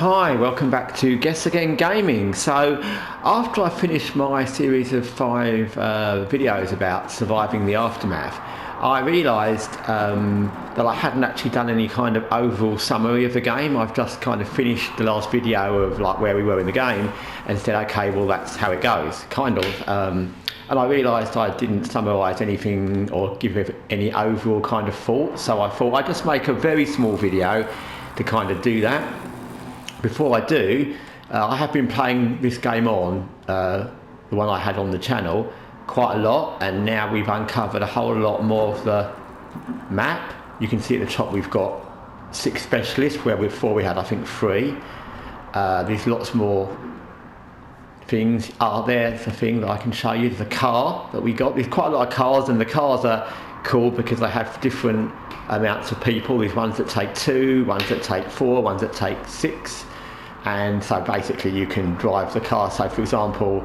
Hi, welcome back to Guessagaingaming. So, after I finished my series of 5 videos about surviving the aftermath, I realised that I hadn't actually done any kind of overall summary of the game. I've just kind of finished the last video of like where we were in the game and said, okay, well that's how it goes, kind of. And I realised I didn't summarise anything or give it any overall kind of thought. So I thought I'd just make a very small video to kind of do that. Before I do, I have been playing this game on, the one I had on the channel, quite a lot, and now we've uncovered a whole lot more of the map. You can see at the top we've got 6 specialists, where before we had I think 3. There's lots more things. There's a thing that I can show you, the car that we got. There's quite a lot of cars, and the cars are cool because they have different amounts of people. There's ones that take 2, ones that take 4, ones that take 6. And so basically you can drive the car. So for example,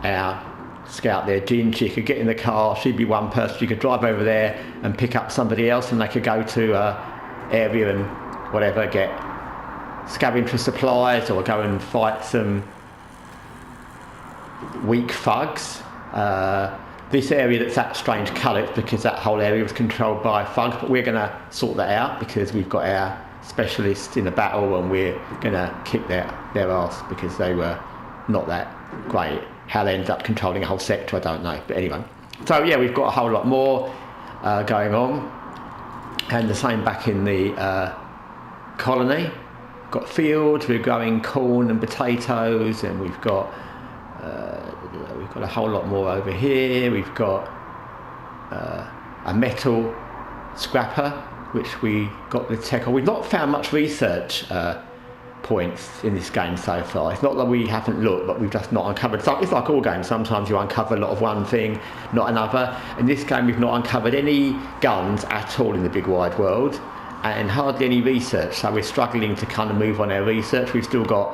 our scout there, Jin, she could get in the car, she'd be one person, she could drive over there and pick up somebody else, and they could go to a area and whatever, get scavenger supplies or go and fight some weak thugs. This area that's that strange colour, it's because that whole area was controlled by thugs, but we're going to sort that out because we've got our specialists in the battle and we're going to kick their ass because they were not that great. How they ended up controlling a whole sector, I don't know. But anyway, so yeah, we've got a whole lot more going on. And the same back in the colony. Got fields, we're growing corn and potatoes, and we've got a whole lot more over here. We've got a metal scrapper, which we got the tech on. We've not found much research points in this game so far. It's not that we haven't looked, but we've just not uncovered. So it's like all games, sometimes you uncover a lot of one thing, not another. In this game we've not uncovered any guns at all in the big wide world, and hardly any research, so we're struggling to kind of move on our research. We've still got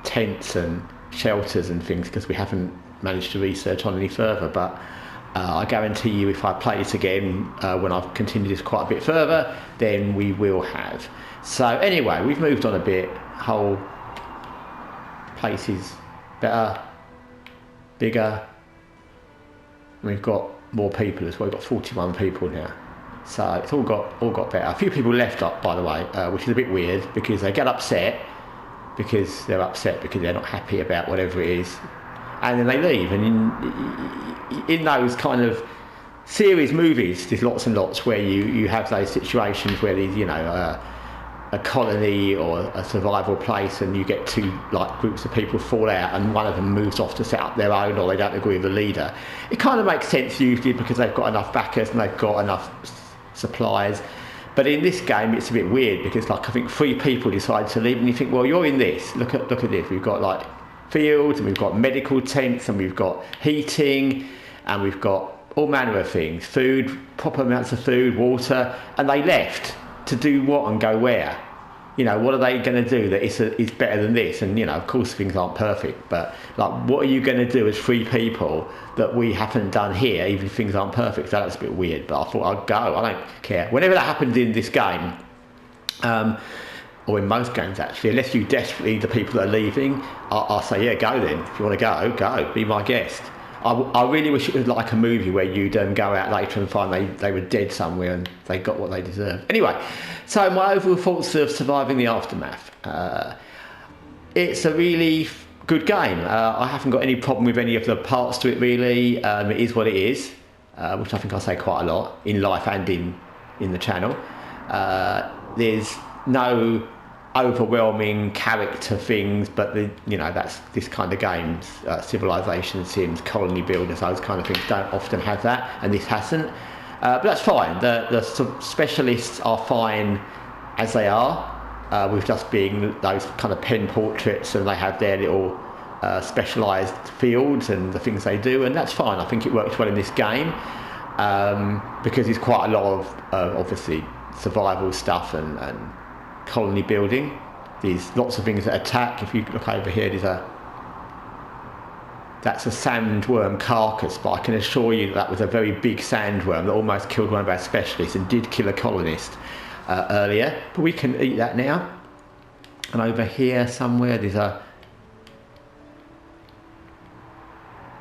tents and shelters and things because we haven't managed to research on any further, but I guarantee you if I play this again when I've continued this quite a bit further, then we will have. So anyway, we've moved on a bit. Whole place is better, bigger. We've got more people as well. We've got 41 people now, so it's all got better. A few people left up, by the way, which is a bit weird because they get upset because they're not happy about whatever it is, and then they leave. And in those kind of series movies, there's lots and lots where you have those situations where there's a colony or a survival place, and you get 2 like groups of people fall out, and one of them moves off to set up their own, or they don't agree with the leader. It kind of makes sense usually because they've got enough backers and they've got enough supplies. But in this game, it's a bit weird because, like, I think 3 people decide to leave, and you think, well, you're in this. Look at this. We've got like fields, and we've got medical tents, and we've got heating, and we've got all manner of things, food, proper amounts of food, water, and they left to do what and go where? What are they going to do that is better than this? And of course things aren't perfect, but like, what are you going to do as 3 people that we haven't done here, even if things aren't perfect? So that's a bit weird, but I thought I'd go. I don't care. Whenever that happens in this game, or in most games actually, unless you desperately need the people that are leaving, I'll say, yeah, go then. If you want to go, be my guest. I really wish it was like a movie where you'd go out later and find they were dead somewhere and they got what they deserved. Anyway, so my overall thoughts of surviving the aftermath. It's a really good game. I haven't got any problem with any of the parts to it really. It is what it is, which I think I say quite a lot in life and in the channel. There's no overwhelming character things, but that's this kind of games, civilization sims, colony builders, those kind of things don't often have that, and this hasn't, but that's fine. The specialists are fine as they are, with just being those kind of pen portraits, and they have their little specialised fields and the things they do, and that's fine. I think it works well in this game because there's quite a lot of obviously survival stuff and colony building. There's lots of things that attack. If you look over here, that's a sandworm carcass, but I can assure you that was a very big sandworm that almost killed one of our specialists and did kill a colonist earlier, but we can eat that now. And over here somewhere there's a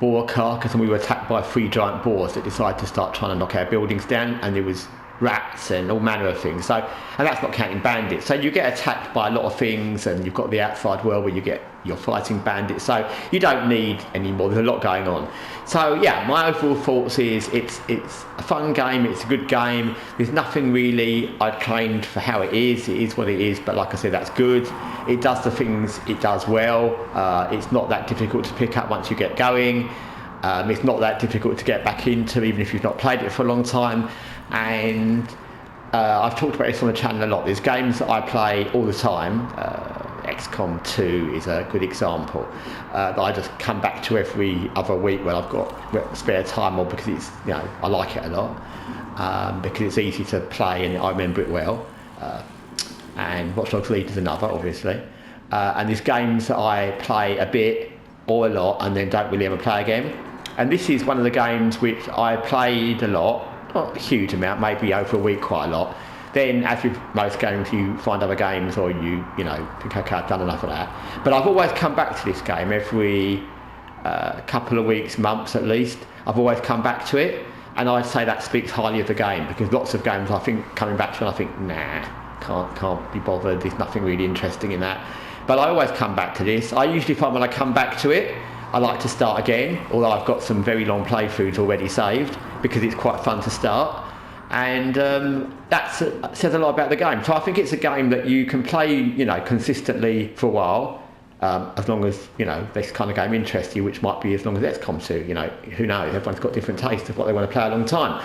boar carcass, and we were attacked by 3 giant boars that decided to start trying to knock our buildings down, and there was rats and all manner of things. So, and that's not counting bandits. So you get attacked by a lot of things, and you've got the outside world where you're fighting bandits. So you don't need any more. There's a lot going on. So yeah, my overall thoughts is it's a fun game. It's a good game. There's nothing really I claimed for how it is. It is what it is. But like I said, that's good. It does the things it does well. It's not that difficult to pick up once you get going. It's not that difficult to get back into, even if you've not played it for a long time. And I've talked about this on the channel a lot. There's games that I play all the time. XCOM 2 is a good example that I just come back to every other week when I've got spare time, or because it's, you know, I like it a lot, because it's easy to play and I remember it well. And Watch Dogs Legion is another, obviously. And there's games that I play a bit or a lot and then don't really ever play again. And this is one of the games which I played a lot. Not a huge amount, maybe over a week quite a lot. Then, as with most games, you find other games, or you think, okay, I've done enough of that. But I've always come back to this game every couple of weeks, months at least. I've always come back to it, and I'd say that speaks highly of the game, because lots of games I think coming back to, and I think, nah, can't be bothered. There's nothing really interesting in that. But I always come back to this. I usually find when I come back to it, I like to start again, although I've got some very long playthroughs already saved, because it's quite fun to start. And that says a lot about the game. So I think it's a game that you can play, consistently for a while, as long as, this kind of game interests you, which might be as long as XCOM 2, who knows, everyone's got different tastes of what they want to play a long time.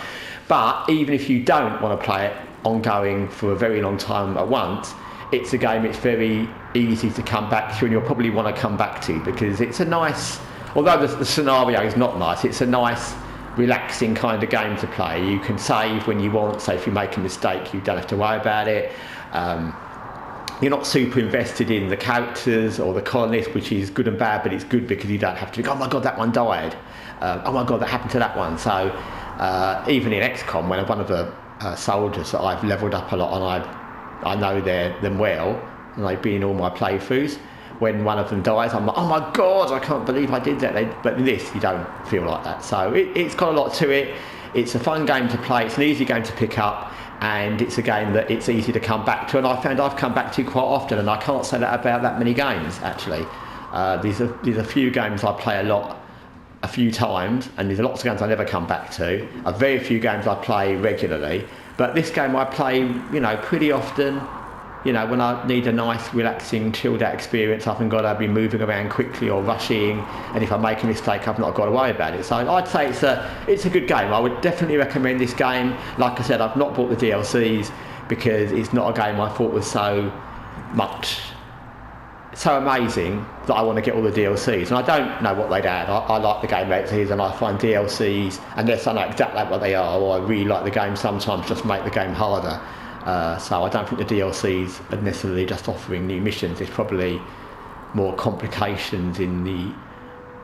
But even if you don't want to play it ongoing for a very long time at once, it's a game it's very easy to come back to, and you'll probably want to come back to, because it's a nice, although the scenario is not nice, it's a nice, relaxing kind of game to play. You can save when you want, so if you make a mistake you don't have to worry about it. You're not super invested in the characters or the colonists, which is good and bad, but it's good because you don't have to think, oh my god, that one died, oh my god, that happened to that one. So even in XCOM, when one of the soldiers that I've leveled up a lot, and I know them well, and they've been in all my playthroughs, when one of them dies, I'm like, oh my god, I can't believe I did that. But in this, you don't feel like that. So it's got a lot to it. It's a fun game to play. It's an easy game to pick up, and it's a game that it's easy to come back to. And I found I've come back to quite often, and I can't say that about that many games, actually. There's a few games I play a few times, and there's lots of games I never come back to. A very few games I play regularly. But this game I play, pretty often. When I need a nice, relaxing, chilled out experience, I haven't got to be moving around quickly or rushing, and if I make a mistake, I've not got to worry about it. So I'd say it's a good game. I would definitely recommend this game. Like I said, I've not bought the DLCs because it's not a game I thought was so amazing that I want to get all the DLCs, and I don't know what they'd add. I like the game as is, and I find DLCs, unless I know exactly what they are, or I really like the game, sometimes just make the game harder. So I don't think the DLCs are necessarily just offering new missions. There's probably more complications in the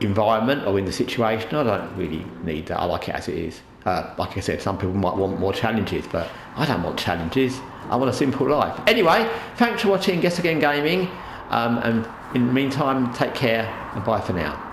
environment or in the situation. I don't really need that. I like it as it is. Like I said, some people might want more challenges, but I don't want challenges. I want a simple life. Anyway, thanks for watching Guessagaingaming, and in the meantime, take care and bye for now.